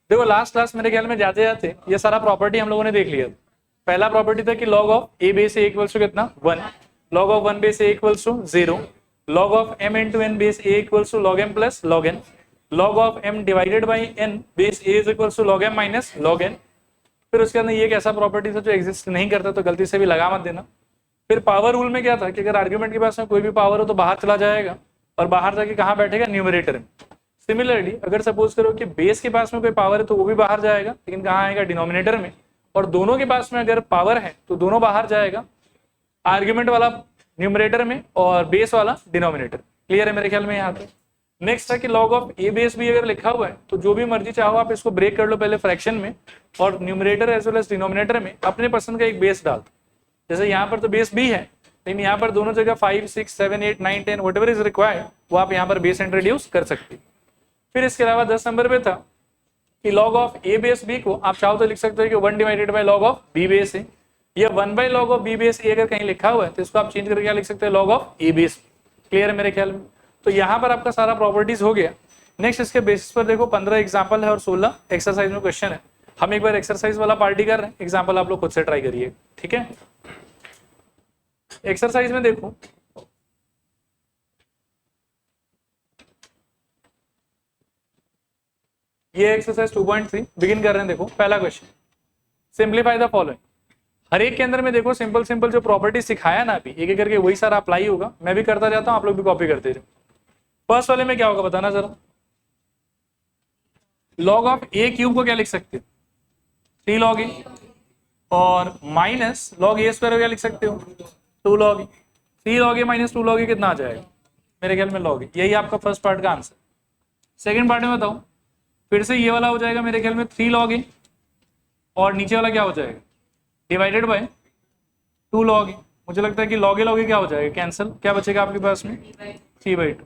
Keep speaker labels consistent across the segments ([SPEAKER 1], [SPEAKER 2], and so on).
[SPEAKER 1] देखो last class मेरे ख्याल में जाते जाते ये सारा प्रॉपर्टी हम लोगों ने देख लिया। पहला प्रॉपर्टी था कि log of a base a equals to कितना 1, log of 1 base a equals to 0, log of m into n base a equals to log m plus log n, log of m divided by n base a is equals to log m minus log n। फिर उसके अंदर ये एक ऐसा property था जो exist नहीं करता, तो गलती से भी लगा मत देना। फिर पावर रूल में क्या था कि अगर आर्ग्यूमेंट के पास में कोई भी पावर हो तो बाहर चला जाएगा और बाहर जाके कहाँ बैठेगा, न्यूमरेटर में। सिमिलरली अगर सपोज करो कि बेस के पास में कोई पावर है तो वो भी बाहर जाएगा, लेकिन कहाँ आएगा, डिनोमिनेटर में। और दोनों के पास में अगर पावर है तो दोनों बाहर जाएगा, आर्ग्यूमेंट वाला न्यूमरेटर में और बेस वाला डिनोमिनेटर। क्लियर है मेरे ख्याल में यहाँ पे। नेक्स्ट है कि log ऑफ a बेस भी अगर लिखा हुआ है तो जो भी मर्जी चाहो आप इसको ब्रेक कर लो पहले फ्रैक्शन में, और numerator as well as denominator में अपने पसंद का एक बेस डाल। जैसे यहाँ पर तो बेस b है, लेकिन यहाँ पर दोनों जगह 5, 6, 7, 8, 9, 10 व्हाटएवर इज रिक्वायर्ड वो आप यहाँ पर बेस इंट्रोड्यूस कर सकते हैं। फिर इसके अलावा 10 नंबर पे था कि log of a base b को आप चाहो तो लिख सकते हो कि 1 divided by log of b base a, या 1 by log of b base a अगर कहीं लिखा हुआ है तो इसको आप चेंज करके क्या लिख सकते हैं, log of a base b। Clear है मेरे ख्याल में। तो यहाँ पर आपका सारा प्रॉपर्टीज हो गया। नेक्स्ट इसके बेसिस पर देखो 15 एग्जाम्पल है और 16 एक्सरसाइज में क्वेश्चन है। हम एक बार एक्सरसाइज वाला पार्टी कर रहे हैं, एग्जाम्पल आप लोग खुद से ट्राई करिए, ठीक है। एक्सरसाइज में देखो ये एक्सरसाइज 2.3 बिगिन कर रहे हैं। देखो पहला क्वेश्चन, सिंप्लीफाई द फॉलोइंग। हर एक के अंदर में देखो सिंपल सिंपल जो प्रॉपर्टी सिखाया ना अभी एक एक करके वही सारा अप्लाई होगा। मैं भी करता जाता हूं, आप लोग भी कॉपी करते रहो। फर्स्ट वाले में क्या होगा बताना जरा। log ऑफ a क्यूब को क्या लिख सकते हो, 3 log a, और माइनस log a स्क्वायर को क्या लिख सकते हो, 2 log a। 3 log a minus 2 log a कितना आ जाएगा, मेरे ख्याल में log a। यही आपका फर्स्ट पार्ट का आंसर। सेकंड पार्ट में बताओ, फिर से ये वाला हो जाएगा मेरे ख्याल में 3 log a, और नीचे वाला क्या हो जाएगा, डिवाइडेड बाय 2 log a। मुझे लगता है कि log a क्या हो जाएगा, कैंसिल, क्या बचेगा आपके पास में 3/2।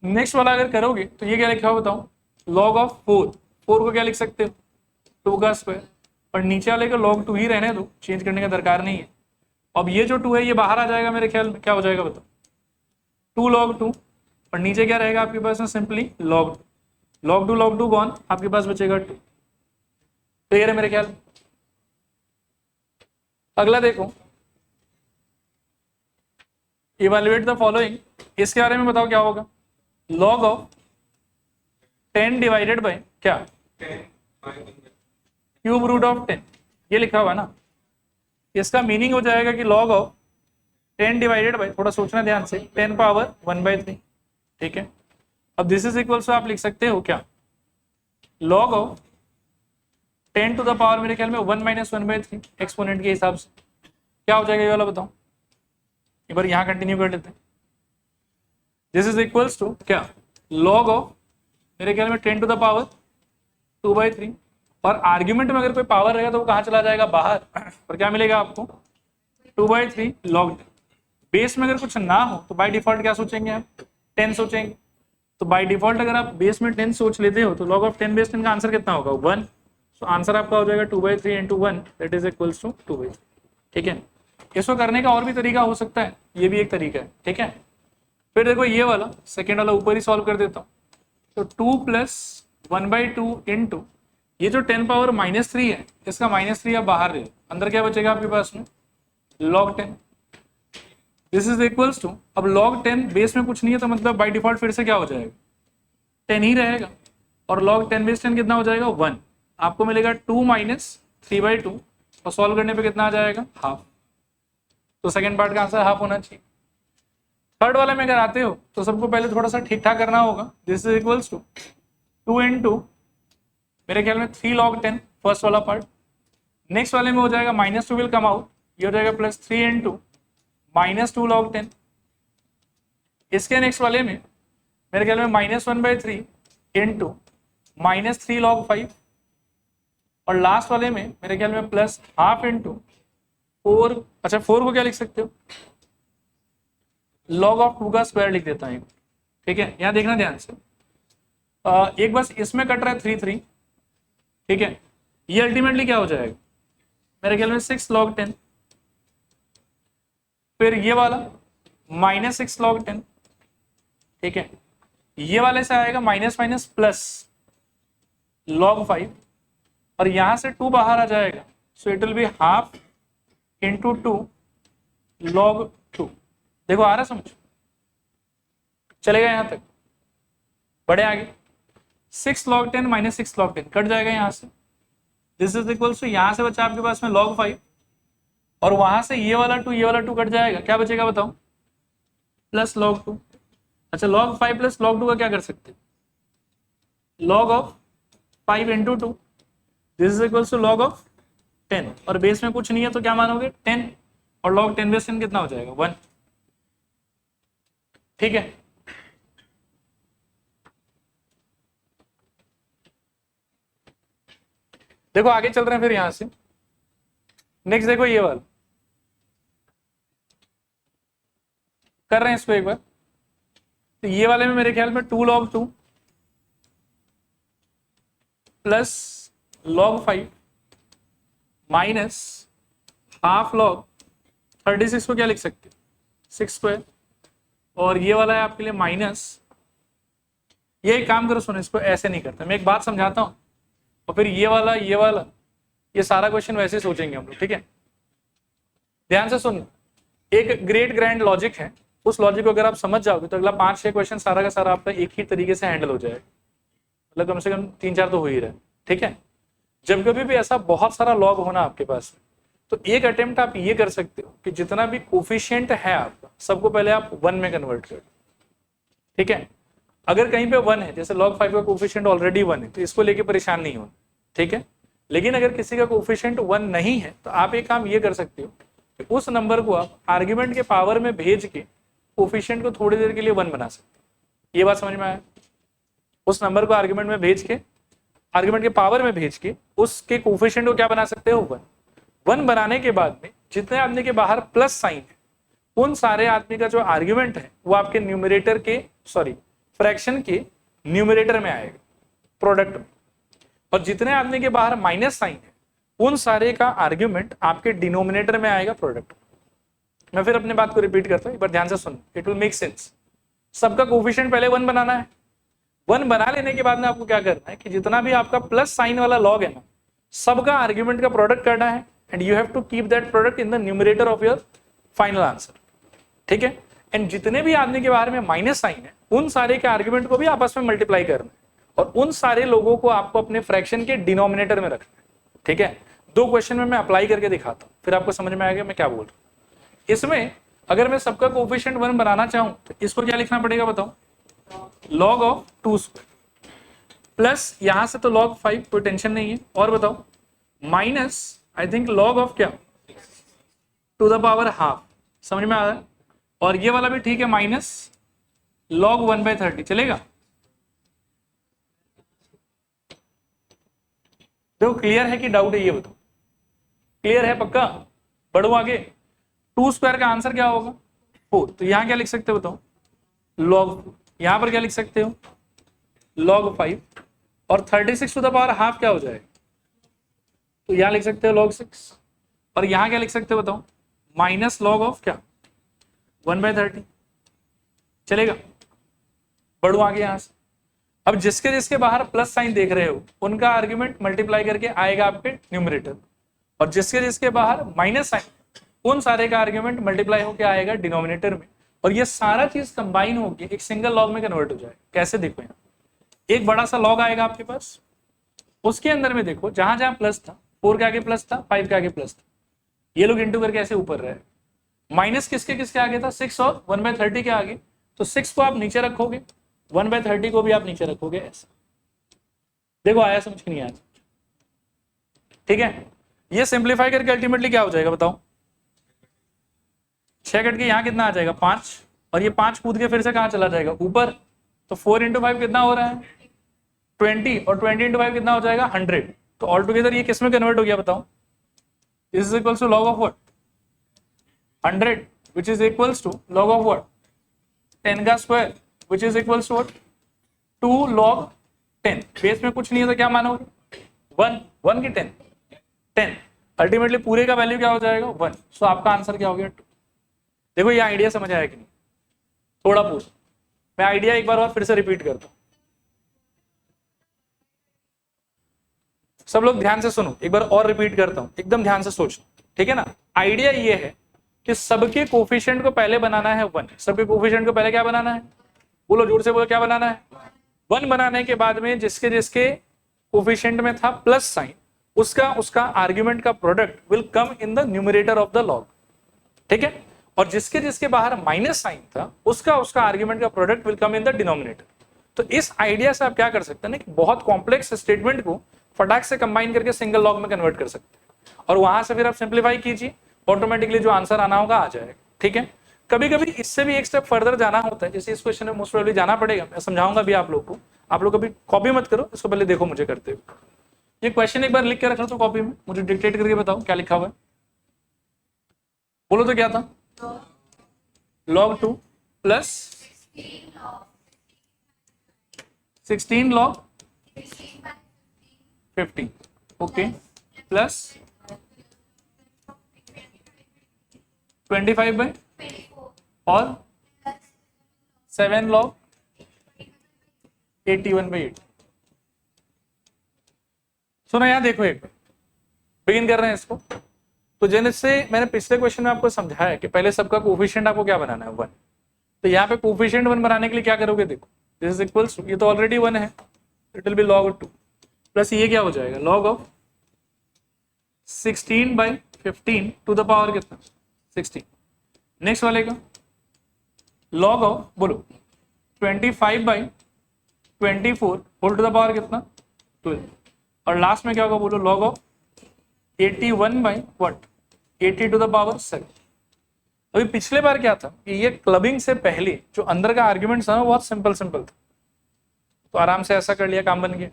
[SPEAKER 1] नेक्स्ट वाला अगर करोगे तो ये क्या लिखा हो बताओ, log ऑफ 4 को क्या लिख सकते हो, 2 का स्क्वायर, और नीचे वाले को log 2 ही रहने दो, चेंज करने का दरकार नहीं है। अब ये जो 2 है ये बाहर आ जाएगा मेरे ख्याल में, क्या हो जाएगा बताओ, 2 log 2, और नीचे क्या रहेगा आपके पास में, सिंपली log 2 कौन, आपके पास बचेगा 2। क्लियर है मेरे ख्याल। अगला देखो, इवैल्यूएट द फॉलोइंग। इसके बारे में बताओ क्या होगा, log ऑफ 10 डिवाइडेड बाय क्या, क्यूब रूट ऑफ 10, ये लिखा हुआ ना। इसका मीनिंग हो जाएगा कि log ऑफ 10 डिवाइडेड बाय, थोड़ा सोचना ध्यान से, 10 पावर 1/3, ठीक है। अब दिस इज इक्वल टू आप लिख सकते हो क्या, log of 10 to the power मेरे ख्याल में 1 माइनस 1/3 एक्सपोनेंट के हिसाब से क्या हो जाएगा ये वाला बताओ। एक बार यहाँ कंटिन्यू कर लेते हैं। दिस इज इक्वल्स टू क्या, log ऑफ मेरे ख्याल में 10 टू द पावर 2/3, और आर्ग्यूमेंट में अगर कोई पावर रहेगा तो वो कहाँ चला जाएगा, बाहर, और क्या मिलेगा आपको 2/3 log 10। बेस में अगर कुछ ना हो तो बाय डिफॉल्ट क्या सोचेंगे आप, 10 सोचेंगे। तो बाय डिफॉल्ट अगर आप बेस में 10 सोच लेते हो तो log ऑफ 10 बेस 10 का आंसर कितना होगा, 1। तो आंसर आपका हो जाएगा 2/3 into 1 that is equals to 2/3, ठीक है। इसको करने का और भी तरीका हो सकता है, ये भी एक तरीका है, ठीक है। फिर देखो ये वाला सेकेंड वाला ऊपर ही सॉल्व कर देता हूँ। तो 2 प्लस 1/2 इंटू ये जो 10 पावर -3 है, इसका -3 आप बाहर ले, अंदर क्या बचेगा आपके पास में, log 10। This is equals to, अब log 10 बेस में कुछ नहीं है तो मतलब बाय डिफॉल्ट फिर से क्या हो जाएगा, 10 ही रहेगा, और log 10 बेस 10 कितना हो जाएगा, 1। आपको मिलेगा 2 माइनस 3/2, और सॉल्व करने पे कितना आ जाएगा, हाफ। तो सेकेंड पार्ट का आंसर हाफ होना चाहिए। थर्ड वाले में अगर आते हो तो सबको पहले थोड़ा सा ठीक ठाक करना होगा। This is equals to 2 into मेरे ख्याल में 3 log 10 फर्स्ट वाला पार्ट। नेक्स्ट वाले में हो जाएगा -2 विल कम आउट, ये हो जाएगा +3 इंटू -2 log 10। इसके नेक्स्ट वाले में मेरे ख्याल में -1/3 इंटू -3 log 5, और लास्ट वाले में मेरे ख्याल में +½ इंटू 4। अच्छा 4 को क्या लिख सकते हो, log ऑफ 2 का स्क्वायर लिख देता हूँ, ठीक है। यहाँ देखना ध्यान से, एक बस इसमें कट रहा है 3, ठीक है। ये अल्टीमेटली क्या हो जाएगा, मेरे ख्याल में 6 log 10, फिर ये वाला -6 log 10, ठीक है। ये वाले से आएगा माइनस माइनस प्लस log 5 और यहां से 2 बाहर आ जाएगा, so it will be half into 2 log 2। देखो आ रहा समझ, चलेगा यहां तक, बढ़े आगे। 6 log 10 माइनस 6 log 10 कट जाएगा यहां से, दिस इज इक्वल टू यहां से बचा आपके पास में log 5 और वहां से ये वाला 2 कट जाएगा, क्या बचेगा बताओ, प्लस log 2। अच्छा log 5 प्लस log 2 का क्या कर सकते, log of 5 into 2, this is equal to log of 10 और बेस में कुछ नहीं है तो क्या मानोगे 10 और log 10 बेस 10 कितना हो जाएगा 1। ठीक है, देखो आगे चल रहे हैं फिर यहां से। नेक्स्ट देखो ये वाला कर रहे हैं इसको एक बार, तो ये वाले में मेरे ख्याल में 2 log 2 plus log 5 minus half log 36 को क्या लिख सकते हैं 6 स्क्वायर, और ये वाला है आपके लिए माइनस, ये एक काम करो सुनो, इसको ऐसे नहीं करते, मैं एक बात समझाता हूं और फिर ये वाला ये सारा क्वेश्चन वैसे सोचेंगे हम लोग, ठीक है। ध्यान से सुन, एक ग्रेट ग्रैंड लॉजिक है, उस लॉजिक को अगर आप समझ जाओगे तो अगला 5-6 क्वेश्चन सारा का सारा आपका एक ही तरीके से हैंडल हो जाएगा, मतलब कम से कम 3-4 तो हो ही रहा है, ठीक है। जब कभी भी ऐसा बहुत सारा लॉग होना आपके पास तो एक अटेम्प्ट आप ये कर सकते हो कि जितना भी कोफिशिएंट है आपका सबको पहले आप 1 में कन्वर्ट कर, ठीक है। अगर कहीं पे 1 है, जैसे log 5 का कोफिशिएंट ऑलरेडी 1 है तो इसको लेके परेशान नहीं होना, ठीक है। लेकिन अगर किसी का कोफिशिएंट 1 नहीं है तो आप एक काम ये कर सकते हो कि उस नंबर को आप आर्ग्यूमेंट के पावर में भेज के कोफिशिएंट को थोड़ी देर के लिए 1 बना सकते हो। ये बात समझ में आया, उस नंबर को आर्ग्यूमेंट में भेज के, आर्ग्यूमेंट के पावर में भेज के उसके कोफिशिएंट को क्या बना सकते हो 1 बनाने के बाद में जितने आदमी के बाहर प्लस साइन है उन सारे आदमी का जो आर्ग्यूमेंट है वो आपके न्यूमरेटर के फ्रैक्शन के न्यूमरेटर में आएगा प्रोडक्ट में, और जितने आदमी के बाहर माइनस साइन है उन सारे का आर्ग्यूमेंट आपके डिनोमिनेटर में आएगा प्रोडक्ट। मैं फिर अपने बात को रिपीट करता हूं, एक बार ध्यान से सुन, इट विल मेक सेंस। सबका कोफिशिएंट पहले 1 बनाना है, 1 बना लेने के बाद में आपको क्या करना है कि जितना भी आपका प्लस साइन वाला लॉग है ना सबका आर्ग्यूमेंट का प्रोडक्ट करना है, and you have to keep that product in the numerator of your final answer, ठीक है। एंड जितने भी आदमी के बारे में माइनस साइन है उन सारे के आर्ग्यूमेंट को भी आपस में मल्टीप्लाई करना है और उन सारे लोगों को आपको अपने फ्रैक्शन के डिनोमिनेटर में रखना है, ठीक है। 2 क्वेश्चन में मैं अप्लाई करके दिखाता हूं, फिर आपको समझ में आएगा मैं क्या बोल रहा हूं। इसमें अगर मैं सबका कोफिशिएंट 1 बनाना चाहूं तो इसको क्या लिखना पड़ेगा बताओ, log ऑफ 2 स्क्वायर प्लस यहां से तो log 5 कोई टेंशन नहीं है, और बताओ minus I think log of क्या टू द पावर हाफ, समझ में आ रहा है। और ये वाला भी ठीक है, माइनस log 1/30 चलेगा। देखो क्लियर है कि डाउट है ये बताओ, क्लियर है पक्का, बढ़ो आगे। 2 स्क्वायर का आंसर क्या होगा 4, तो यहां क्या लिख सकते हो बताओ log 4, यहां पर क्या लिख सकते हो log 5, और 36 टू द पावर हाफ क्या हो जाएगा, तो यहां लिख सकते हो log 6, और यहां क्या लिख सकते हो बताओ माइनस log ऑफ क्या 1/30 चलेगा। बढ़ो आगे यहां से। अब जिसके जिसके बाहर प्लस साइन देख रहे हो उनका आर्ग्यूमेंट मल्टीप्लाई करके आएगा आपके न्यूमरेटर, और जिसके जिसके बाहर माइनस साइन उन सारे का आर्ग्यूमेंट मल्टीप्लाई होकर आएगा डिनोमिनेटर में, और ये सारा चीज कंबाइन होकर एक सिंगल लॉग में कन्वर्ट हो जाएगा। कैसे देखो, यहाँ एक बड़ा सा लॉग आएगा आपके पास, उसके अंदर में देखो जहां जहां प्लस था, 4 के आगे प्लस था, 5 के आगे प्लस था, ये लोग इंटू करके ऐसे ऊपर रहे। माइनस किसके किसके आगे था 6 और 1/30 के आगे, तो 6 को आप नीचे रखोगे, 1/30 को भी आप नीचे रखोगे, ऐसा देखो आया समझ के नहीं आया, ठीक है। ये सिंप्लीफाई करके अल्टीमेटली क्या हो जाएगा बताओ, 6 कट के यहाँ कितना आ जाएगा 5, और ये 5 कूद के फिर से कहाँ चला जाएगा ऊपर, तो 4 × 5 कितना हो रहा है 20, और 20 × 5 कितना हो जाएगा 100, तो ऑल टुगेदर ये किस में कन्वर्ट हो गया बताओ, this is equals to log of what 100, which is equals to log of what 10 का square, which is equals to what 2 log 10। Base में कुछ नहीं है तो क्या मानोगे 1 की 10 अल्टीमेटली पूरे का वैल्यू क्या हो जाएगा 1, सो आपका आंसर क्या हो गया 2। देखो ये आइडिया समझ आया कि नहीं, थोड़ा पूछ, मैं आइडिया एक बार और फिर से रिपीट करता हूं। सब लोग ध्यान से सुनो, एक बार और रिपीट करता हूं, एकदम ध्यान से सोचो, ठीक है ना। आइडिया ये है कि सबके कोफिशिएंट को पहले बनाना है 1, सबके कोफिशिएंट को पहले क्या बनाना है, बोलो जोर से बोलो, क्या बनाना है, 1 बनाने के बाद में जिसके जिसके कोफिशिएंट में था प्लस साइन, उसका आर्ग्यूमेंट का product will come in the numerator of the log, ठीक है। और जिसके जिसके बाहर माइनस साइन था उसका आर्ग्यूमेंट का product will come in the denominator. तो इस आइडिया से आप क्या कर सकते हैं ना कि बहुत कॉम्प्लेक्स स्टेटमेंट को फटाक से कंबाइन करके सिंगल लॉग में कन्वर्ट कर सकते हैं, और वहां से फिर आप सिंप्लीफाई कीजिए, ऑटोमेटिकली जो आंसर आना होगा आ जाएगा, ठीक है। कभी कभी इससे भी एक स्टेप फर्दर जाना होता है, जैसे इस क्वेश्चन में मोस्ट प्रोबेबली जाना पड़ेगा, मैं समझाऊंगा भी आप लोग को, आप लोग कभी कॉपी मत करो, इसको पहले देखो मुझे करते हुए। ये क्वेश्चन एक बार लिख के रख लो तो कॉपी में, मुझे डिक्टेट करके बताओ क्या लिखा हुआ है, बोलो तो क्या था, log 2 plus 16 log 50, okay, plus 25/, और 7 log 81/8। सुनो यहाँ देखो, एक बिगिन कर रहे हैं इसको। तो जैसे मैंने पिछले क्वेश्चन में आपको समझाया कि पहले सबका कोफिशिएंट आपको क्या बनाना है 1, तो यहाँ पे कोफिशिएंट 1 बनाने के लिए क्या करोगे, देखो दिस इज इक्वल्स टू, ये तो ऑलरेडी 1 है, it will be log 2 plus ये क्या हो जाएगा log of 16/15 to the power कितना 16। नेक्स्ट वाले का log ऑफ बोलो 25/24 होल टू द पावर कितना 12, और लास्ट में क्या होगा बोलो log of 81/80 to the power 7। अभी पिछले बार क्या था कि ये क्लबिंग से पहले जो अंदर का आर्ग्यूमेंट था ना बहुत सिंपल था, तो आराम से ऐसा कर लिया, काम बन गया।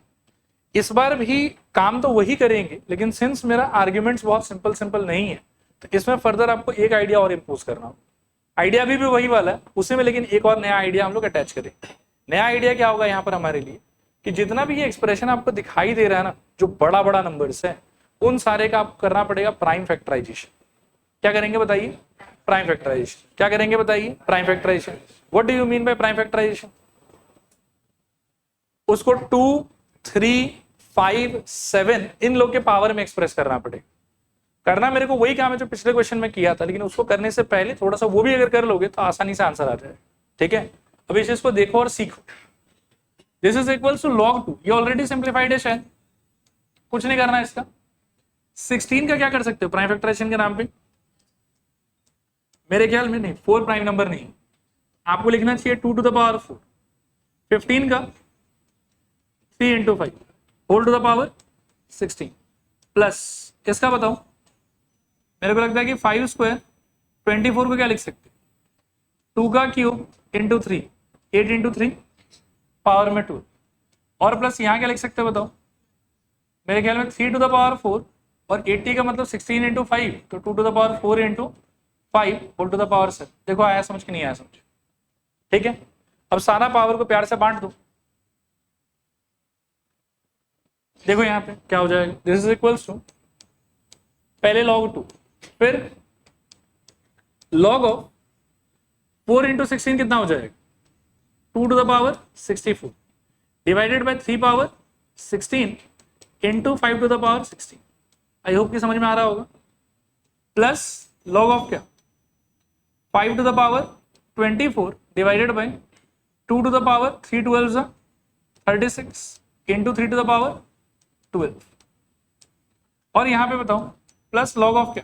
[SPEAKER 1] इस बार भी काम तो वही करेंगे, लेकिन सिंस मेरा आर्ग्यूमेंट्स बहुत सिंपल नहीं है, तो इसमें फर्दर आपको एक आइडिया और इम्पोज करना होगा। आइडिया भी वही वाला है, उसी में लेकिन एक और नया आइडिया हम लोग अटैच करेंगे। नया आइडिया क्या होगा यहाँ पर हमारे लिए कि जितना भी ये एक्सप्रेशन आपको दिखाई दे रहा है ना, जो बड़ा नंबर्स है, उन सारे का आपको करना पड़ेगा प्राइम फैक्टराइजेशन। क्या करेंगे बताइए, प्राइम फैक्टराइजेशन। क्या करेंगे बताइए, prime factorization. What do you mean by prime factorization? उसको 2, 3, 5, 7 इन लोग के पावर में एक्सप्रेस करना पड़ेगा। करना मेरे को वही काम है जो पिछले क्वेश्चन में किया था, लेकिन उसको करने से पहले थोड़ा सा वो भी अगर कर लोगे तो आसानी से आंसर आ जाएगा, ठीक है। अब इस चीज को देखो और सीखो। This is equals to log 2, ये ऑलरेडी सिंप्लीफाइड है, शायद कुछ नहीं करना है इसका। 16 का क्या कर सकते हो प्राइम फैक्टराइजेशन के नाम पे? मेरे ख्याल में नहीं, 4 प्राइम नंबर नहीं, आपको लिखना चाहिए 2 टू द पावर 4। 15 का 3 × 5 whole to the power 16 plus किसका बताओ? मेरे को लगता है कि 5 स्क्वायर 24 को क्या लिख सकते, 2 का क्यूब इंटू 3, 8 × 3 पावर में 2, और प्लस यहाँ क्या लिख सकते हो बताओ? मेरे ख्याल में 3 टू द पावर 4, और 80 का मतलब 16 × 5, तो 2 to the power 4 × 5 whole to the power 7। देखो आया समझ के नहीं आया समझ, ठीक है। अब सारा पावर को प्यार से बांट दो, देखो यहाँ पे क्या हो जाएगा, दिस इज इक्वल्स टू पहले log 2, फिर log ऑफ 4 × 16 कितना हो जाएगा 2 to the power 64 divided by 3 power 16 into 5 to the power 16। I hope कि समझ में आ रहा होगा। प्लस log ऑफ क्या 5 to the power 24 divided by 2 to the power 3 12 36 into 3 to the power 12, और यहां पे बताओ प्लस log ऑफ क्या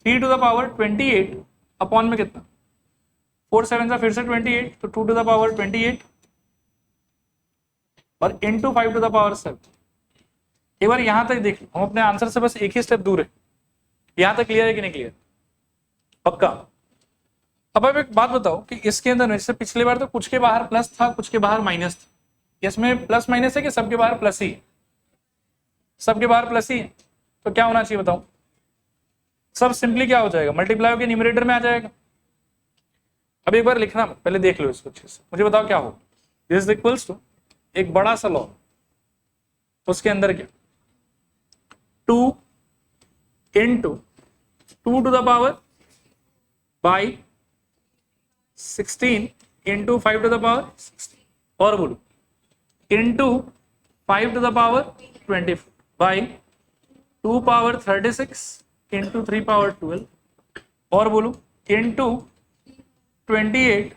[SPEAKER 1] 3 टू द पावर 28 अपॉन में कितना 4 7 का फिर से 28, तो 2 टू द पावर 28 और इंटू 5 टू द पावर 7। एक बार यहां तक देख लो, हम अपने आंसर से बस एक ही स्टेप दूर है। यहां तक क्लियर है कि नहीं क्लियर? पक्का। अब एक बात बताओ कि इसके अंदर जैसे पिछली बार तो कुछ के बाहर प्लस था, कुछ के बाहर माइनस था, इसमें प्लस माइनस है कि सबके बाहर प्लस ही है? सबके बाहर प्लस ही है, तो क्या होना चाहिए बताओ? सब सिंपली क्या हो जाएगा, मल्टीप्लाई के न्यूमरेटर में आ जाएगा। अब एक बार लिखना पहले देख लो इसको अच्छे से, मुझे बताओ क्या हो। दिस इज इक्वल्स टू एक बड़ा सा लॉग, उसके अंदर क्या 2 × 2 to the power by 16 into 5 to the power 16, और बोलो into 5 to the power 24। By 2 power 36 into 3 power 12 और बोलो इंटू 28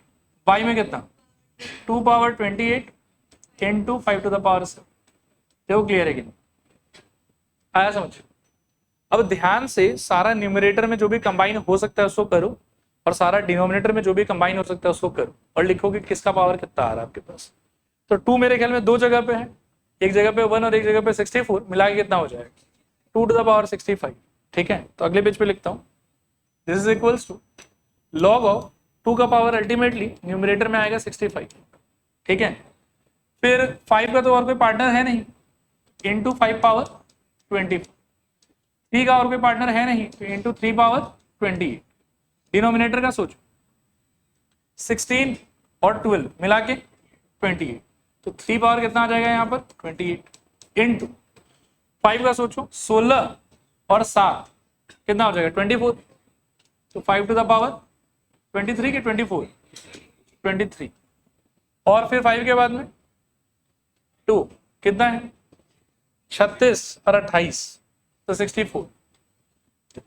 [SPEAKER 1] बाई में कितना 2 power 28 into 5 to the power 7। देखो क्लियर है कि नहीं, आया समझ। अब ध्यान से सारा न्यूमरेटर में जो भी कंबाइन हो सकता है उसको करो और सारा डिनोमिनेटर में जो भी कंबाइन हो सकता है उसको करो और लिखो कि किसका पावर कितना आ रहा है आपके पास। तो 2 मेरे ख्याल में दो जगह पे है, एक जगह पे 1 और एक जगह पे 64, मिला के कितना हो जाएगा 2 टू द पावर 65। ठीक है, तो अगले पेज पे लिखता हूँ, this is equals to log of 2 का पावर अल्टीमेटली न्यूमरेटर में आएगा 65। ठीक है, फिर 5 का तो और कोई पार्टनर है नहीं, इंटू 5 पावर 24, 3 का और कोई पार्टनर है नहीं तो इंटू 3 पावर 28। डिनोमिनेटर का सोचो 16 और 12 मिला के 28, तो 3 पावर कितना आ जाएगा यहाँ पर 28 इंटू 5 का सोचो 16 और 7 कितना हो जाएगा 24, तो 5 टू द पावर 23 के 24 23 और फिर 5 के बाद में 2 कितना है 36 और 28 तो 64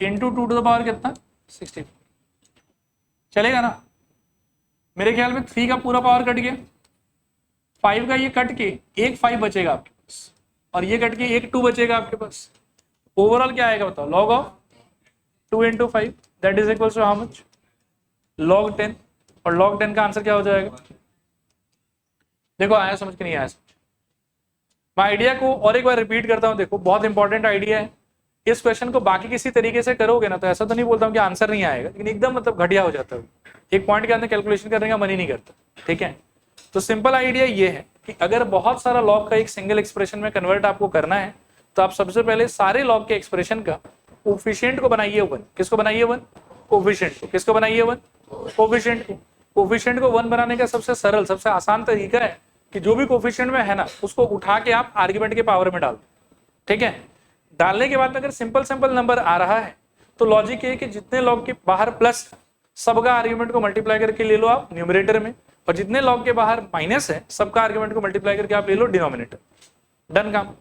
[SPEAKER 1] इंटू 2 टू द पावर कितना 64। चलेगा ना। मेरे ख्याल में 3 का पूरा पावर कट गया, 5 का ये कट के एक 5 बचेगा आपके पास और ये कट के एक 2 बचेगा आपके पास। ओवरऑल क्या आएगा बताओ, log of 2 into 5 that is equal to how much log 10, और लॉग 10 का आंसर क्या हो जाएगा। देखो आया समझ के नहीं आया समझ। मैं आइडिया को और एक बार रिपीट करता हूं, देखो बहुत इंपॉर्टेंट आइडिया है। इस क्वेश्चन को बाकी किसी तरीके से करोगे ना तो ऐसा तो नहीं बोलता हूं कि आंसर नहीं आएगा, लेकिन एकदम मतलब घटिया हो जाता है, एक पॉइंट के अंदर कैलकुलेशन करने का मन ही नहीं करता। ठीक है, तो सिंपल आइडिया ये है कि अगर बहुत सारा लॉग का एक सिंगल एक्सप्रेशन में कन्वर्ट आपको करना है तो आप सबसे पहले सारे लॉग के एक्सप्रेशन का कोफिशिएंट को बनाइए 1। किसको बनाइए 1, कोफिशिएंट को। किसको बनाइए 1, कोफिशिएंट को। कोफिशिएंट को 1 बनाने का सबसे सरल सबसे आसान तरीका है कि जो भी कोफिशिएंट में है ना उसको उठा के आप आर्ग्यूमेंट के पावर में डाल दो। ठीक है, डालने के बाद में अगर सिंपल नंबर आ रहा है तो लॉजिक ये है कि जितने लॉग के बाहर प्लस सबका आर्ग्यूमेंट को मल्टीप्लाई करके ले लो आप न्यूमरेटर में, और जितने लॉग के बाहर माइनस है सबका आर्ग्यूमेंट को मल्टीप्लाई करके आप ले लो डिनोमिनेटर। डन काम।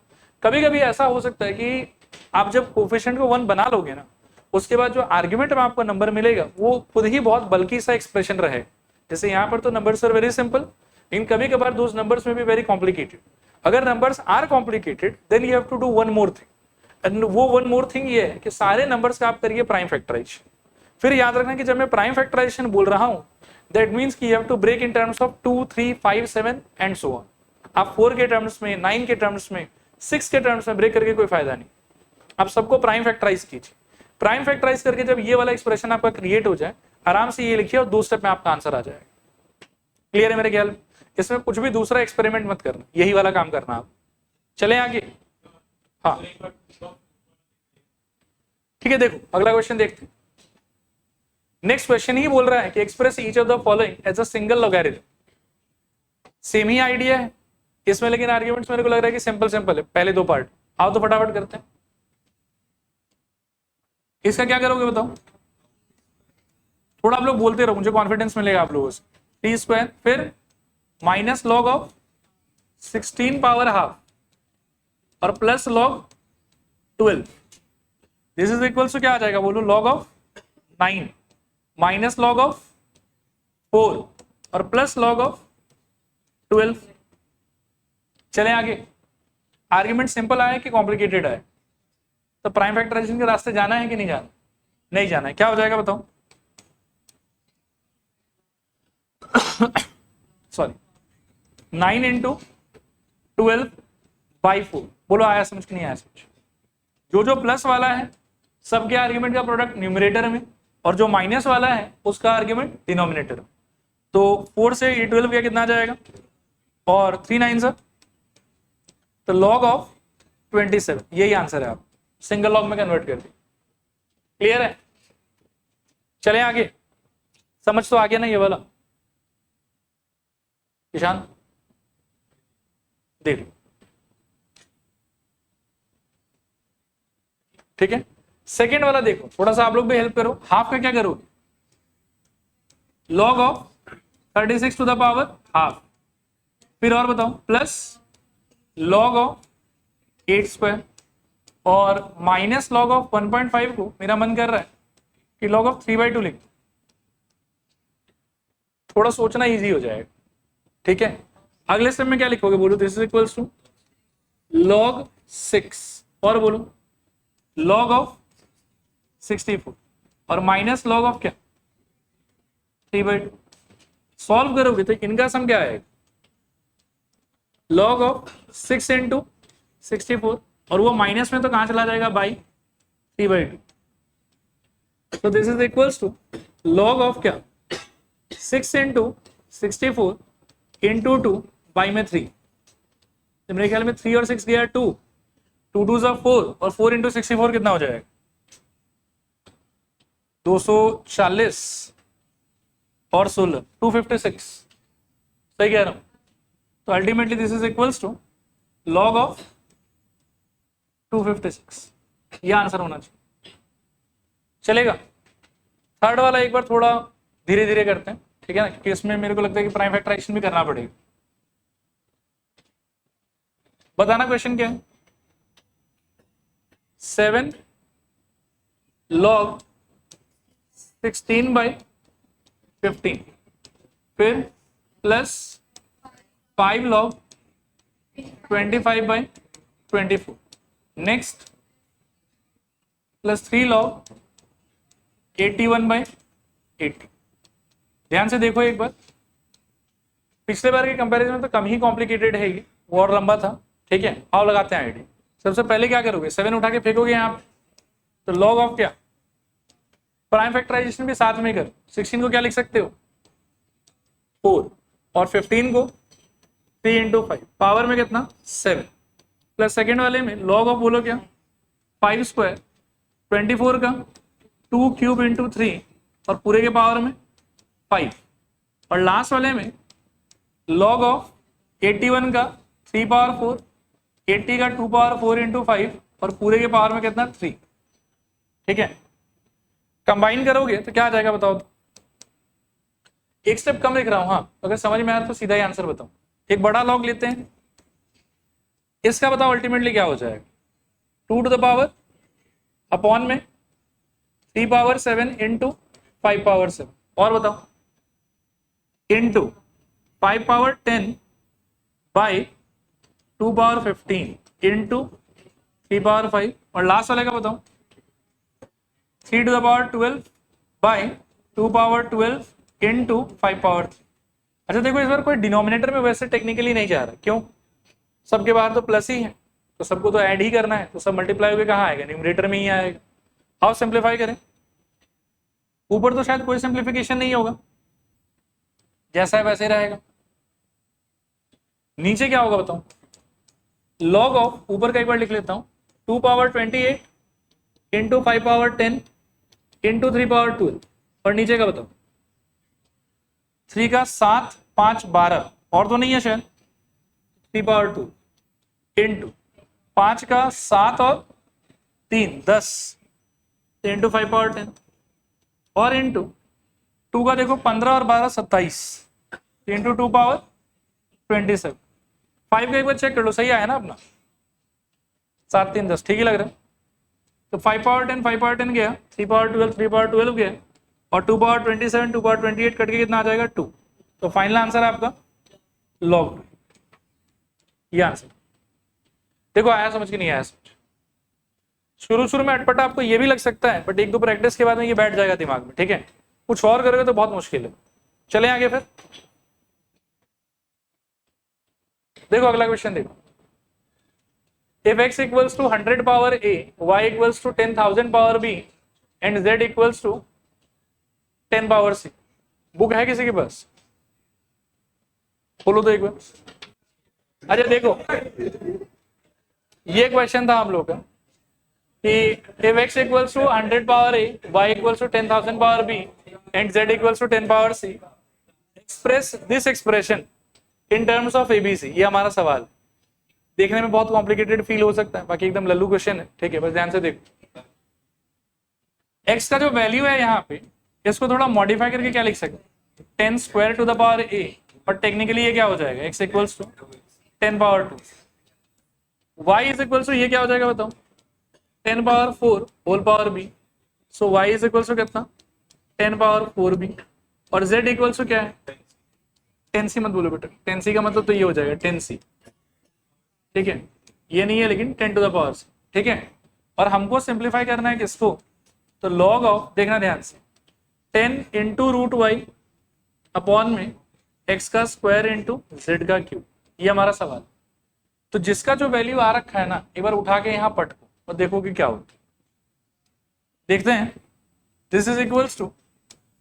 [SPEAKER 1] कभी कभी ऐसा हो सकता है कि आप जब कोफिशिएंट को 1 बना लोगे ना उसके बाद जो आर्ग्यूमेंट में आपको नंबर मिलेगा वो खुद ही बहुत बल्कि सा एक्सप्रेशन रहे। जैसे यहाँ पर तो नंबर्स आर वेरी सिंपल, लेकिन कभी कभार दोस नंबर्स में भी वेरी कॉम्प्लिकेटेड। अगर numbers are complicated then you have to do one more thing, and वो वन मोर थिंग ये है कि सारे नंबर्स का आप करिए प्राइम फैक्टराइजेशन। फिर याद रखना कि जब मैं प्राइम फैक्टराइजेशन बोल रहा हूं दैट मींस कि you have to break in terms of 2, 3, 5, 7 and so on. आप 4 के टर्म्स में, 9 के टर्म्स में, 6 के टर्म्स में ब्रेक करके कोई फायदा नहीं। आप सबको प्राइम फैक्टराइज कीजिए। प्राइम फैक्टराइज करके जब ये वाला एक्सप्रेशन आपका क्रिएट हो जाए आराम से ये लिखिए और 2 स्टेप में आपका आंसर आ जाएगा। क्लियर है मेरे ख्याल में? इसमें कुछ भी दूसरा एक्सपेरिमेंट मत करना, यही वाला काम करना आप। चले आगे। हाँ ठीक है, देखो अगला क्वेश्चन देखते हैं। नेक्स्ट क्वेश्चन ही बोल रहा है कि express each of the following as a single logarithm. Same ही आइडिया है इसमें, लेकिन आर्ग्यूमेंट्स मेरे को लग रहा है कि सिंपल है। पहले 2 पार्ट आओ तो फटाफट करते हैं। इसका क्या करोगे बताओ, थोड़ा आप लोग बोलते रहो, मुझे कॉन्फिडेंस मिलेगा आप लोगों से। टी स्क्वायर फिर minus log of 16 power half और plus log 12, this is equals to क्या आ जाएगा बोलो, log of 9 minus log of 4 और प्लस लॉग ऑफ 12। चलें आगे। आर्ग्यूमेंट सिंपल आया कि कॉम्प्लिकेटेड है? तो प्राइम फैक्टराइजेशन के रास्ते जाना है कि नहीं जाना? नहीं जाना है। क्या हो जाएगा बताओ, सॉरी 9 इंटू 12 बाई 4। बोलो आया समझ कि नहीं आया समझ? जो प्लस वाला है सबके आर्ग्यूमेंट का प्रोडक्ट न्यूमरेटर में और जो माइनस वाला है उसका आर्ग्यूमेंट डिनोमिनेटर में। तो 4 से ये 12 का कितना आ जाएगा और 3 9 सर, तो लॉग ऑफ 27, यही आंसर है। आप सिंगल लॉग में कन्वर्ट कर दी। क्लियर है? चलें आगे। समझ तो आ गया ना ये वाला? ईशान देख लो, ठीक है। सेकेंड वाला देखो, थोड़ा सा आप लोग भी हेल्प करो। हाफ का क्या करोगे, log of 36 to the power half, फिर और बताओ प्लस लॉग ऑफ 8 स्क्वायर, और माइनस लॉग ऑफ 1.5 को मेरा मन कर रहा है कि लॉग ऑफ 3/2 लिख, थोड़ा सोचना इजी हो जाएगा, ठीक है। अगले स्टेप में क्या लिखोगे बोलो, this is equals to log 6 और बोलो log ऑफ 64 और माइनस log ऑफ क्या 3/2। सॉल्व करोगे तो इनका सम क्या आएगा, log ऑफ 6 इंटू 64 और वो माइनस में तो कहां चला जाएगा बाई 3/2। तो this is equals to log of क्या 6 इंटू 64 इंटू 2 बाई में 3। तो मेरे ख्याल में 3 और 6 गया 2, 2 2 4 और 4 इंटू 64 कितना हो जाएगा 240 और 16 256, सही कह रहा हूं। तो ultimately this is equals to log of 256, ये आंसर होना चाहिए, चलेगा। थर्ड वाला एक बार थोड़ा धीरे धीरे करते हैं, ठीक है ना, क्योंकि इसमें मेरे को लगता है कि प्राइम फैक्टराइजेशन भी करना पड़ेगा। बताना क्वेश्चन क्या है, 7 log 16/15 फिर plus 5 log 25/24 next plus 3 log 81/80। ध्यान से देखो एक बार, पिछले बार के कंपैरिजन में तो कम ही कॉम्प्लिकेटेड है ये, वो और लंबा था, ठीक है। आओ लगाते हैं आईडी। सबसे पहले क्या करोगे, 7 उठा के फेंकोगे यहाँ पे, तो log ऑफ क्या प्राइम फैक्टराइजेशन भी साथ में कर, 16 को क्या लिख सकते हो 4 और 15 को 3 इंटू 5 पावर में कितना 7 प्लस सेकेंड वाले में log ऑफ बोलो क्या 5 स्क्वायर 24 का 2 क्यूब इंटू 3 और पूरे के पावर में 5 और लास्ट वाले में log ऑफ 81 का 3 पावर 4 80 का 2 पावर 4 इंटू 5 और पूरे के पावर में कितना 3, ठीक है। कंबाइन करोगे तो क्या आ जाएगा बताओ, तो एक स्टेप कम लिख रहा हूं, हाँ अगर समझ में आया तो सीधा ही आंसर बताओ। एक बड़ा लॉग लेते हैं, इसका बताओ अल्टीमेटली क्या हो जाएगा 2 टू द पावर अपॉन में 3 पावर 7 इंटू 5 पावर 7 और बताओ into 5 power 10 by 2 power 15 into 3 power 5 और लास्ट वाले का बताओ 3 to the power 12 by 2 power 12 into 5 power 3। अच्छा देखो इस बार कोई डिनोमिनेटर में वैसे टेक्निकली नहीं जा रहा, क्यों, सबके बाहर तो प्लस ही है, तो सबको तो ऐड ही करना है, तो सब मल्टीप्लाई होकर कहाँ आएगा न्यूमरेटर में ही आएगा। आओ सिंप्लीफाई करें, ऊपर तो शायद कोई सिंप्लीफिकेशन नहीं होगा, जैसा है वैसे रहेगा। नीचे क्या होगा बताओ, log ऑफ ऊपर का एक बार लिख लेता हूं 2 power 28 into 5 power 10 into 3 power 12 और नीचे का बताओ 3 का 7 5 12 और तो नहीं है शायद 3 पावर 2 इंटू 5 का 7 और 3 10 इंटू 5 पावर 10 और इंटू 2 का देखो 15 और 12 27 इंटू 2 पावर 27। 5 का एक बार चेक कर लो, सही आया ना अपना 7 3 10, ठीक ही लग रहा है। तो 5 पावर 10 5 पावर 10 गया, 3 पावर 12 3 पावर 12 गया और 2 पावर 27 2 पावर 28 कट के कितना आ जाएगा 2। तो फाइनल आंसर है आपका log 2, ये आंसर। देखो आया समझ के नहीं आया समझ, शुरू में अटपटा आपको ये भी लग सकता है, बट एक दो प्रैक्टिस के बाद में ये बैठ जाएगा दिमाग में, ठीक है। कुछ और करोगे तो बहुत मुश्किल है। चले आगे फिर, देखो अगला क्वेश्चन देखो, if x equals to 100 power a, y equals to 10,000 power b and z equals to 10 power c। Book है किसी के पास, बोलो तो एक बार। अच्छा देखो ये क्वेश्चन था हम लोग का कि if x equals to 100 power a, y equals to 10,000 power b and z equals to 10 power c, express this expression in terms of abc। ये हमारा सवाल, देखने में बहुत कॉम्प्लिकेटेड फील हो सकता है, बाकी एकदम लल्लू क्वेश्चन है, ठीक है, बस ध्यान से देखो। x का जो वैल्यू है यहाँ पे, इसको थोड़ा मॉडिफाई करके क्या लिख सकते हैं 10 square to the power a, और टेक्निकली ये क्या हो जाएगा x equals to 10 power 2, y is equals to ये क्या हो जाएगा बताओ 10 power 4 whole power b, so y is equal to कितना 10 पावर 4b, और z इक्वल टू क्या है 10c, मत बोलो बेटा 10c का मतलब तो ये हो जाएगा 10c, ठीक है, ये नहीं है लेकिन 10 टू द पावर, ठीक है। और हमको सिंप्लीफाई करना है किसको, तो लॉग ऑफ, देखना ध्यान से, 10 इंटू रूट वाई अपॉन में x का स्क्वायर इंटू जेड का क्यूब, ये हमारा सवाल। तो जिसका जो वैल्यू आ रखा है ना, एक बार उठा के यहाँ पटको और देखो कि क्या होता है, देखते हैं। This is equals to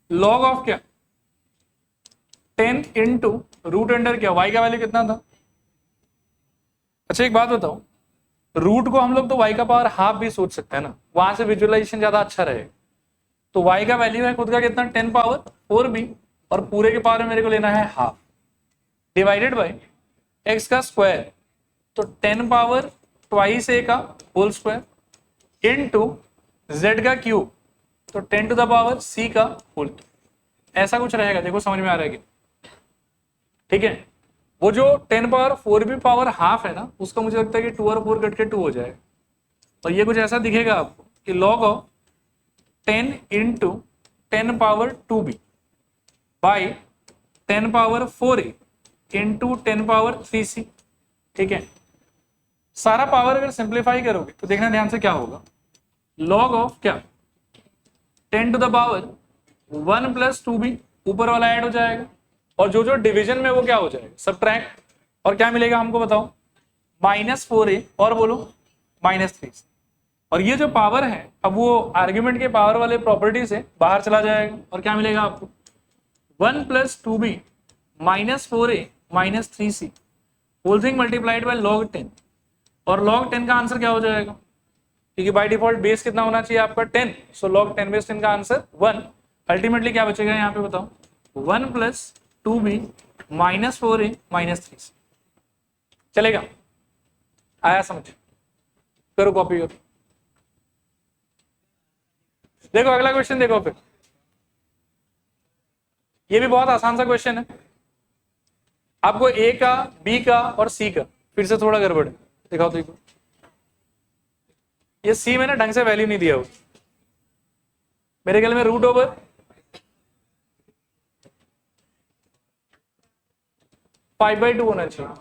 [SPEAKER 1] log of क्या 10 इंटू रूट अंडर क्या, y का वैल्यू कितना था। अच्छा एक बात बताओ, रूट को हम लोग तो y का पावर हाफ भी सोच सकते हैं ना, वहां से विजुअलाइजेशन ज्यादा अच्छा रहेगा। तो y का वैल्यू है खुद का कितना 10 पावर 4b, और पूरे के पावर में मेरे को लेना है हाफ, डिवाइडेड बाय x का स्क्वायर, तो 10 पावर ट्वाइस a का होल स्क्वायर इनटू z का क्यूब, तो 10 टू द पावर c का होल, ऐसा कुछ रहेगा। देखो समझ में आ रहा है कि, ठीक है। वो जो 10 पावर 4b पावर हाफ है ना, उसका मुझे लगता है कि 2 और 4 कट के 2 हो जाएगा, और ये कुछ ऐसा दिखेगा आपको कि log of 10 into 10 power 2b by 10 power 4a into 10 power 3c, ठीक है। सारा पावर अगर सिंप्लीफाई करोगे तो देखना ध्यान से क्या होगा, लॉग ऑफ क्या 10 to the power 1 plus 2b, ऊपर वाला ऐड हो जाएगा, और जो जो डिवीजन में वो क्या हो जाएगा सबट्रैक्ट, और क्या मिलेगा हमको बताओ -4a, और बोलो -3c, और ये जो पावर है अब वो आर्ग्यूमेंट के पावर वाले प्रॉपर्टी से बाहर चला जाएगा, और क्या मिलेगा आपको 1 plus 2b -4a -3c whole thing multiplied by log 10, और log 10 का आंसर क्या हो जाएगा, क्योंकि बाय डिफॉल्ट बेस कितना होना चाहिए आपका 10, सो log 10 बेस 10 का आंसर 1, अल्टीमेटली क्या बचेगा यहाँ पे बताओ 1 प्लस 2b -4a -3c, चलेगा, आया समझ, करो कॉपी करो। देखो अगला क्वेश्चन देखो, फिर ये भी बहुत आसान सा क्वेश्चन है, आपको ए का बी का और सी का फिर से थोड़ा गड़बड़ है, दिखाओ तो ये सी में ना ढंग से वैल्यू नहीं दिया हुआ, मेरे ख्याल में रूट ओवर फाइव बाई 2 होना चाहिए।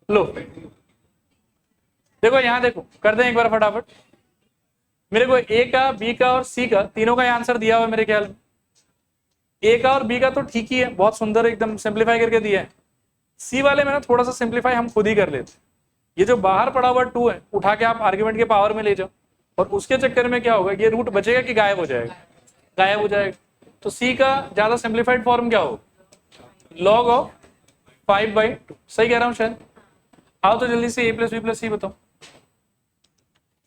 [SPEAKER 1] लो देखो यहां देखो, कर दें एक बार फटाफट, मेरे को ए का बी का और सी का तीनों का आंसर दिया हुआ है मेरे ख्याल में। ए का और बी का तो ठीक ही है, बहुत सुंदर एकदम सिंप्लीफाई करके दिया है। सी वाले में ना थोड़ा सा सिंप्लीफाई हम खुद ही कर लेते, ये जो बाहर पड़ा हुआ 2 है उठा के आप आर्ग्यूमेंट के पावर में ले जाओ, और उसके चक्कर में क्या होगा, ये रूट बचेगा कि गायब हो जाएगा, गायब हो जाएगा। तो सी का ज्यादा सिंप्लीफाइड फॉर्म क्या होगा, लॉग ऑफ 5/2, सही कह रहा हूं शायद। आओ तो जल्दी से a plus B plus C बताओ,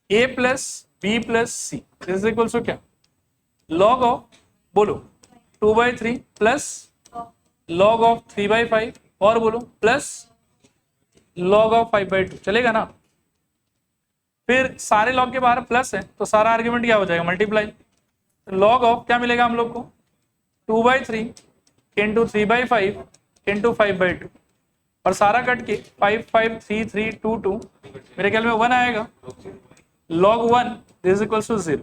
[SPEAKER 1] a plus B plus C is equal to क्या, लॉग ऑफ बोलो 2/3 प्लस लॉग ऑफ 3/5, और बोलो प्लस लॉग ऑफ 5/2, चलेगा ना। फिर सारे लॉग के बाहर प्लस है तो सारा आर्ग्यूमेंट क्या हो जाएगा मल्टीप्लाई, लॉग ऑफ क्या मिलेगा हम लोग को 2/3 इंटू 3/5 इंटू 5/2, और सारा कट के 5 5 3 3 2 2, मेरे ख्याल में 1 आएगा, log 1 दिस इक्वल्स टू 0।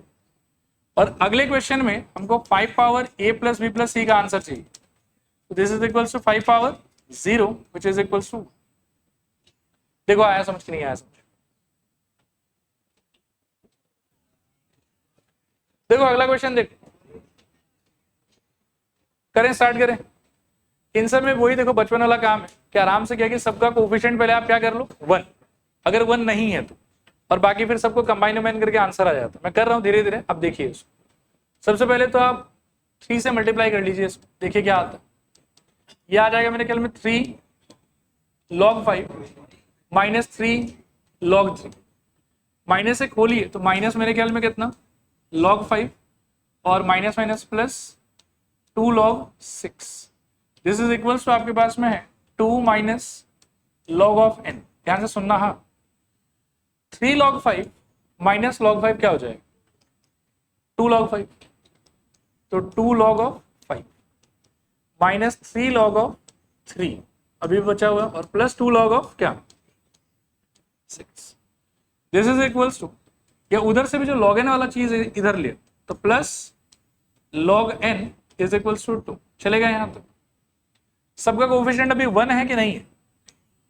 [SPEAKER 1] और अगले क्वेश्चन में हमको 5 power a plus B plus C का आंसर चाहिए, तो this is equals to 5 power 0 which is equals to, देखो आया समझ कि नहीं आया समझ। देखो अगला क्वेश्चन देखो, करें स्टार्ट करें। इन सब में वही देखो बचपन वाला काम है कि आराम से क्या कि सबका कोफिशिएंट पहले आप क्या कर लो 1, अगर 1 नहीं है तो, और बाकी फिर सबको कंबाइन करके आंसर आ जाता है। मैं कर रहा हूं धीरे धीरे, अब देखिए इसको। सबसे पहले तो आप 3 से मल्टीप्लाई कर लीजिए इसको, देखिए क्या आता है। ये आ जाएगा मेरे ख्याल में 3 log 5 -3 log 3, माइनस से खोलिए तो माइनस मेरे ख्याल में कितना log 5, और minus minus plus 2 log 6, this is equals to आपके पास में है 2 माइनस log ऑफ n, ध्यान से सुनना। हाँ 3 log 5 माइनस log 5 क्या हो जाएगा 2 log 5, तो 2 log of 5 minus 3 log of 3 अभी बचा हुआ, और प्लस 2 log ऑफ क्या 6, दिस इज इक्वल्स टू या उधर से भी जो log n वाला चीज है इधर ले, तो plus log n is equals to 2 चलेगा यहां तक। सबका कोफिशिएंट अभी 1 है कि नहीं है?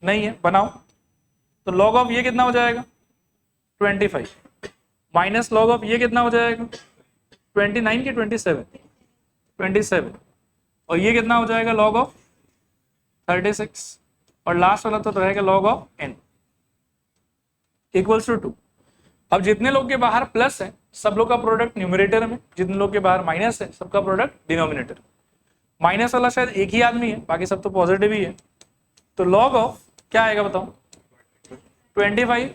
[SPEAKER 1] नहीं है, बनाओ। तो log ऑफ ये कितना हो जाएगा 25 माइनस log ऑफ ये कितना हो जाएगा 29 की 27 और ये कितना हो जाएगा log ऑफ 36 और लास्ट वाला तो रहेगा log of n equals to 2। अब जितने लोग के बाहर प्लस है सब लोग का प्रोडक्ट न्यूमरेटर में, जितने लोग के बाहर माइनस है सबका प्रोडक्ट डिनोमिनेटर। माइनस वाला शायद एक ही आदमी है, बाकी सब तो पॉजिटिव ही है। तो log ऑफ क्या आएगा बताओ 25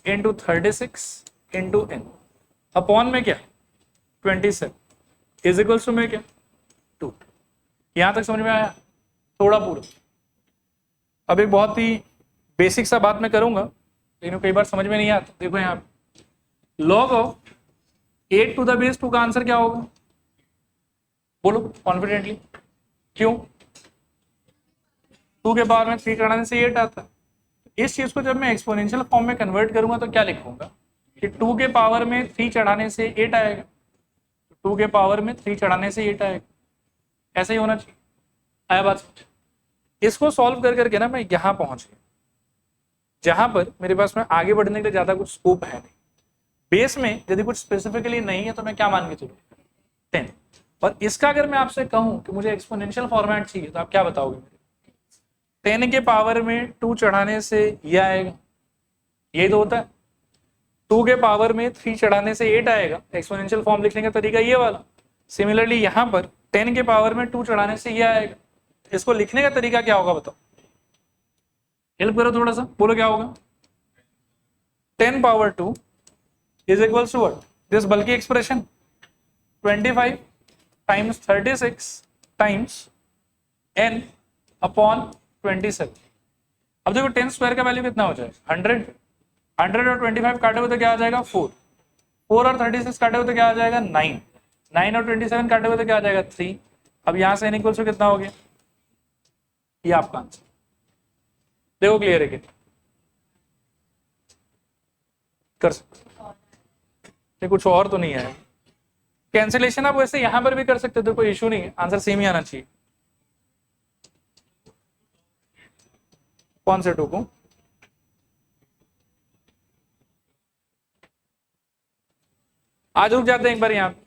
[SPEAKER 1] इंटू 36 इंटू n अपॉन में क्या 27 इज इक्वल्स टू में क्या 2। यहां तक समझ में आया? थोड़ा पूरा। अब एक बहुत ही बेसिक सा बात मैं करूंगा, लेकिन कई बार समझ में नहीं आता। देखो यहाँ पे log of 8 to the base 2 का आंसर क्या होगा? बोलो कॉन्फिडेंटली। क्यों? 2 के पावर में 3 चढ़ाने से 8 आता है। इस चीज को जब मैं एक्सपोनेंशियल फॉर्म में कन्वर्ट करूंगा तो क्या लिखूंगा कि 2 के पावर में 3 चढ़ाने से 8 आएगा। 2 के पावर में 3 चढ़ाने से 8 आएगा। ऐसा ही होना चाहिए। आया बात समझ? इसको सॉल्व कर करके ना मैं यहां पहुंच गया जहां पर मेरे पास में आगे बढ़ने के लिए ज्यादा कुछ स्कोप है नहीं। बेस में यदि कुछ स्पेसिफिकली नहीं है तो मैं क्या मान के चलूँ 10। और इसका अगर मैं आपसे कहूं कि मुझे एक्सपोनेंशियल फॉर्मेट चाहिए तो आप क्या बताओगे? 10 के पावर में 2 चढ़ाने से ये आएगा, यही तो होता है। 2 के पावर में 3 चढ़ाने से 8 आएगा। एक्सपोनेंशियल फॉर्म लिखने का तरीका ये वाला। सिमिलरली यहां पर 10 के पावर में 2 चढ़ाने से ये आएगा। इसको लिखने का तरीका क्या होगा बताओ? हेल्प करो थोड़ा सा, बोलो क्या होगा? 10 power 2 is equals to what? This बल्कि expression 25 times 36 times n upon 27। अब देखो 10 स्क्वायर का वैल्यू कितना हो जाएगा 100 और 25 काटे हुए तो क्या आ जाएगा 4 और 36 काटे हुए तो क्या आ जाएगा 9 और 27 काटे हुए तो क्या आ जाएगा 3। अब यहां से n इक्वल्स टू कितना हो गया? ये आपका आंसर। देखो क्लियर है कि कर सकते? कुछ और तो नहीं है। कैंसिलेशन आप वैसे यहां पर भी कर सकते थे, कोई इशू नहीं है। आंसर सेम ही आना चाहिए। कौन से 2 को? आज रुक जाते हैं एक बार यहाँ पे।